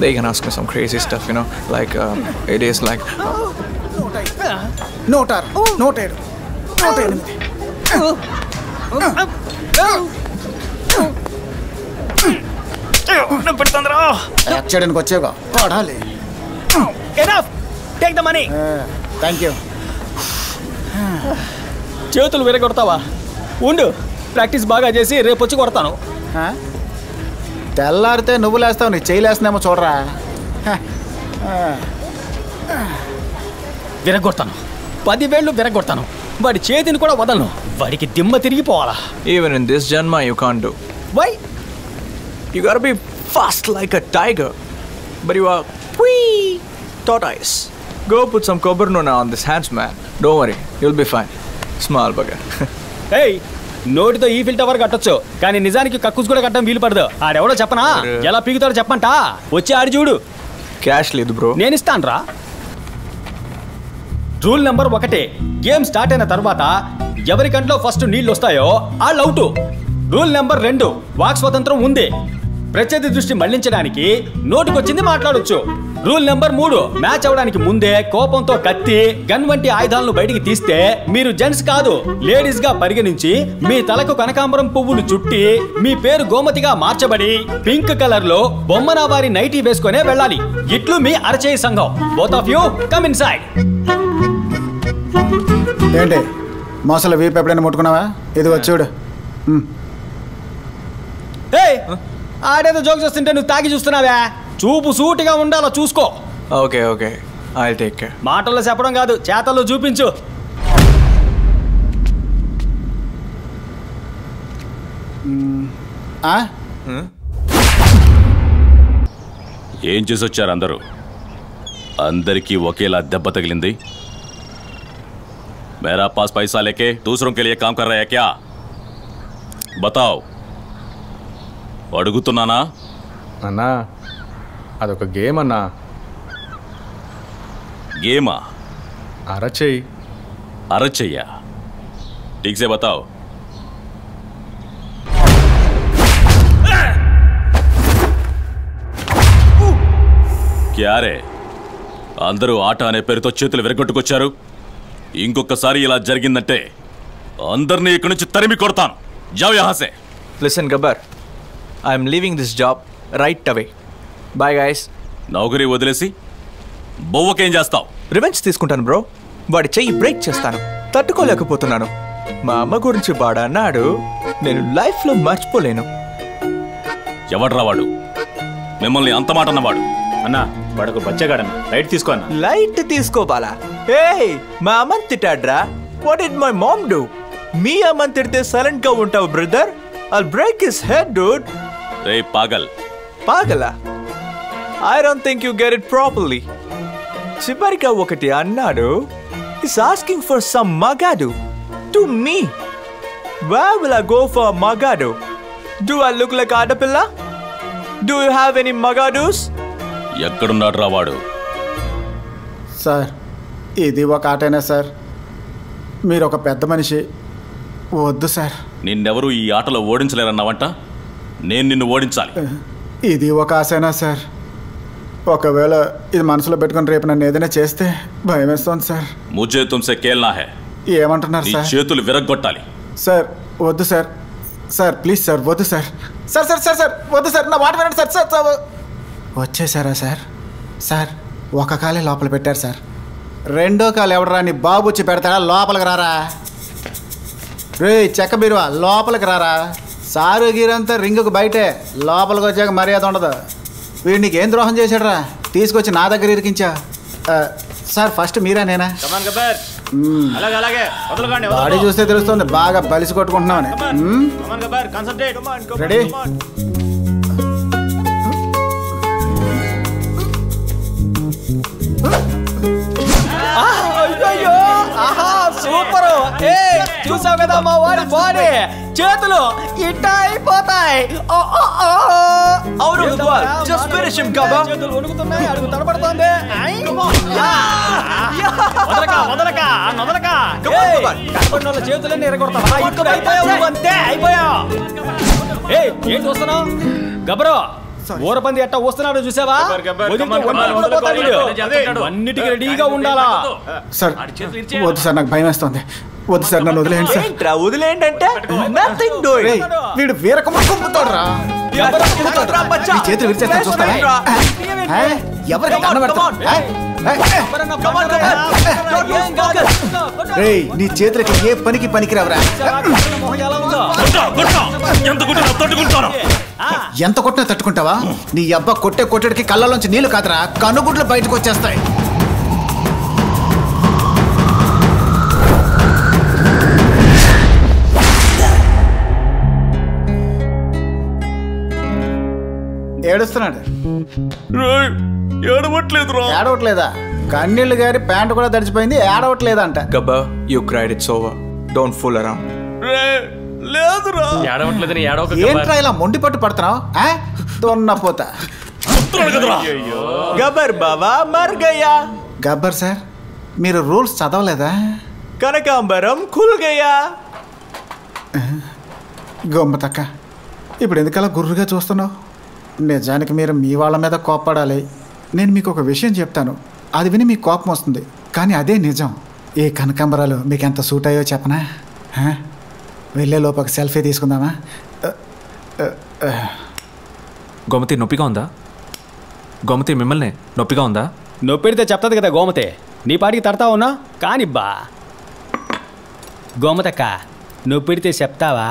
they can ask me some crazy stuff, you know, like it is like చేయడానికి వచ్చావుగా పడాలి. Take the money. Thank you. చేతులు విరగొడతావా? ఉండు, practice బాగా చేసి రేపు వచ్చి కొడతాను. తెల్లారితే నువ్వు లేస్తావు, నీ చేయలేస్తున్నామో చూడరా. విరగొడతాను, 10 వేళ్ళు విరగొడతాను. వాడి చేతిని కూడా వదలను. వాడికి దిమ్మ తిరిగిపోవాలా. even in this janma you can't do. Why? You gotta be fast like a tiger, but you are wee tortoise. Go put some cobra nuna on this hands, man. Don't worry, you'll be fine. Small bugger. Hey, నోటితో ఈ fill tower కట్టొచ్చు, కానీ నిజానికి కక్కుస్ కూడా కట్టడం వీలు పడదు. ఆడెవడో చెప్పనా? ఎలా పీకుతాడో చెప్పంట. వచ్చి ఆడి చూడు. క్యాష్ లేదు బ్రో. నేను ఇస్తాను రా. రూల్ నెంబర్ 1, గేమ్ స్టార్ట్ అయిన తర్వాత ఎవరి కంట్లో ఫస్ట్ నీళ్ళు వస్తాయో వాళ్ళు అవుట్. రూల్ నెంబర్ 2, వాక్ స్వతంత్రం ఉంది. ప్రత్యర్థి దృష్టి మళ్లించడానికి నోటికొచ్చింది మాట్లాడొచ్చు. రూల్ నెంబర్ 3, మ్యాచ్ అవడానికి ముందే కోపంతో కత్తి, గన్ వంటి ఆయుధాలను బయటికి తీస్తే మీరు జెంట్స్ కాదు, లేడీస్ గా పరిగణించి మీ తలకు కనకాంబరం పువ్వులు చుట్టి మీ పేరు గోమతిగా మార్చబడి పింక్ కలర్ లో బొమ్మనావారి నైటీ వేసుకునే వెళ్ళాలి. ఇట్లు మీ అరచేయి సంఘం. Both of you come in side. ఏంటి మోసలు వీపు ఎప్పుడైనా ముట్టుకున్నావా? ఇది వచ్చాడు. ఆడేదో జోక్ చేస్తుంటే నువ్వు తాగి చూస్తున్నావా? చూపు సూటిగా ఉండాలో చూసుకో. Okay okay, I'll take care. మాటల్లో చెప్పడం కాదు, చేతల్లో చూపించు. ఏం చేసి వచ్చారు అందరూ? అందరికీ ఒకేలా దెబ్బ తగిలింది. मेरा पास पैसा लेके दूसरों के लिए काम कर रहा है क्या? बताओ. అడుగుతున్నానా? అన్నా అదొక గేమ్ అన్నా. గేమా? అరచేయి. అరచెయ్యా? ठीक से बताओ. क्या रे, అందరూ ఆట అనే పేరుతో చేతులు విరగొట్టుకొచ్చారు. ఇంకొకసారి ఇలా జరిగిందంటే అందరినీ ఇక్కడి నుంచి తరిమి కొడతాను. జావ్ యహా సే. Listen Gabbar, I'm leaving this job right away. Bye guys. నౌకరీ వదిలేసి బొవ్వకేం చేస్తావు? రివెంజ్ తీసుకుంటాను బ్రో. వాడి చెయ్యి బ్రేక్ చేస్తాను. తట్టుకోలేకపోతున్నాను. మా అమ్మ గురించి వాడు అన్నాడు, నేను లైఫ్లో మర్చిపోలేను. ఎవడ్రా వాడు? మిమ్మల్ని అంత మాట అన్నవాడు? అన్నా వాడొక బచ్చగాడన్న. లైట్ తీసుకో అన్న. లైట్ తీసుకోవాలా? ఏయ్, మా అమ్మని తిట్టాడ్రా. What did my mom do? మీ అమ్మని తిడితే సైలెంట్ గా ఉంటావు brother? I'll break his head dude. రే పాగల్. పాగలా? I don't think you get it properly. చివరిగా ఒకటి అన్నాడు, ఇస్ ఆస్కింగ్ ఫర్ సమ్ మగాడు to me. Where will I go for మగాడు? డూ ఐ లుక్ లైక్ ఆడపిల్ల? డూ యు హ్యావ్ ఎనీ మగాడూస్? ఎక్కడున్నాడు రా వాడు? సార్, ఇది ఒక ఆటైనా సార్. మీరు ఒక పెద్ద మనిషి. వద్దు సార్. నిన్నెవరూ ఈ ఆటలో ఓడించలేరన్నావంట. నేను నిన్ను ఓడించాలి. ఇది ఒక ఆశైనా సార్. ఒకవేళ ఇది మనసులో పెట్టుకుని రేపు నన్ను ఏదైనా చేస్తే భయం వేస్తోంది సార్. ముझे तुमसे खेलना है. ఏమంటున్నారు సార్? చేతులు విరగొట్టాలి. సార్ వద్దు సార్. సార్ ప్లీజ్ సార్, వద్దు sir. Sir sir sir sir వద్దు సార్, నా మాట వినండి సార్. సార్ సార్ వచ్చేసారా సార్? సార్ ఒక కాలే లోపల పెట్టారు సార్. రెండో కాలు ఎవడరా నీ బాబు వచ్చి పెడతాడా? లోపలికి రారా. రే చెక్క బీరువా, లోపలికి రారా. సారు గీరంతా రింగుకు బయటే, లోపలికి వచ్చాక మర్యాద ఉండదు. వీడు నీకేం ద్రోహం చేశాడరా? తీసుకొచ్చి నా దగ్గర ఇరికించా. సార్ ఫస్ట్ మీరా నేనా? బాడీ చూస్తే తెలుస్తుంది బాగా బలిసి కొట్టుకుంటున్నామని. రెడీ? సూపర్. చూసావు కదా మా వాడి బాడీ, చేతులు ఇట్టా అయిపోతాయి. చేతులు వణుకుతున్నాయి, అడుగు తడబడుతోంది. చేతులన్నీ ఎరగొడతా. ఇప్పుడు అయిపోయావు, అంతే అయిపోయావు. ఏంటి వస్తున్నావు? గబరో ఊరపంది ఎట్టా వస్తున్నాడో చూసావా? వదిలితే ఒంటరి కూడా పోతాడు వీడు. అన్నిటికీ రెడీగా ఉండాలా? సార్ వద్దు సార్, నాకు భయం వేస్తుంది. వద్దు సార్, నన్ను వదిలేయండి సార్. ఏంట్రా వదిలేయండి అంటే నథింగ్ డూయింగ్. రేయ్, వీడు వీరకమ్మ కుమ్ముతాడురా. నీ చేతులు విరిచేస్తా చూస్తావా? ఎవరికి దండం పెడతావు? రేయ్, నీ చేతులకి ఏ పనికి పనికిరావరా? ఎంత కొట్టినా తట్టుకుంటావా? నీ అబ్బా కొట్టేడికి కళ్ళలోంచి నీళ్లు కాదురా, కనుగుడ్లు బయటకు వచ్చేస్తాయి. ఏడుస్తున్నాడు. ఏడవట్లేదా? కన్నీళ్ళు గారి ప్యాంటు కూడా తడిచిపోయింది, ఏడవట్లేదా అంట. గబ్బా, you cried, it's over. Don't fool around. ఏంట్రా ఇలా మొండి పట్టు పడుతున్నావు? దొన్నపోతా. గబ్బర్ బావా మర్ గయా. గబ్బర్ సార్, మీరు రూల్స్ చదవలేదా? కనకాంబరం ఖుల్ గయా. గొమ్మతక్క, ఇప్పుడు ఎందుకలా గుర్రుగా చూస్తున్నావు? నిజానికి మీరు మీ వాళ్ళ మీద కోప్పడాలి. నేను మీకు ఒక విషయం చెప్తాను, అది విని మీకు కోపం వస్తుంది, కానీ అదే నిజం. ఈ కనకాంబరాలు మీకు ఎంత సూట్ అయ్యో చెప్పనా? వెళ్ళే లోపు ఒక సెల్ఫీ తీసుకుందామా? గోమతి నొప్పిగా ఉందా? గోమతి మిమ్మల్ని నొప్పిగా ఉందా? నొప్పిడితే చెప్తుంది కదా గోమతే. నీ పాటికి తడతా ఉన్నా కానిబ్బా. గోమతక్క, నొప్పిడితే చెప్తావా?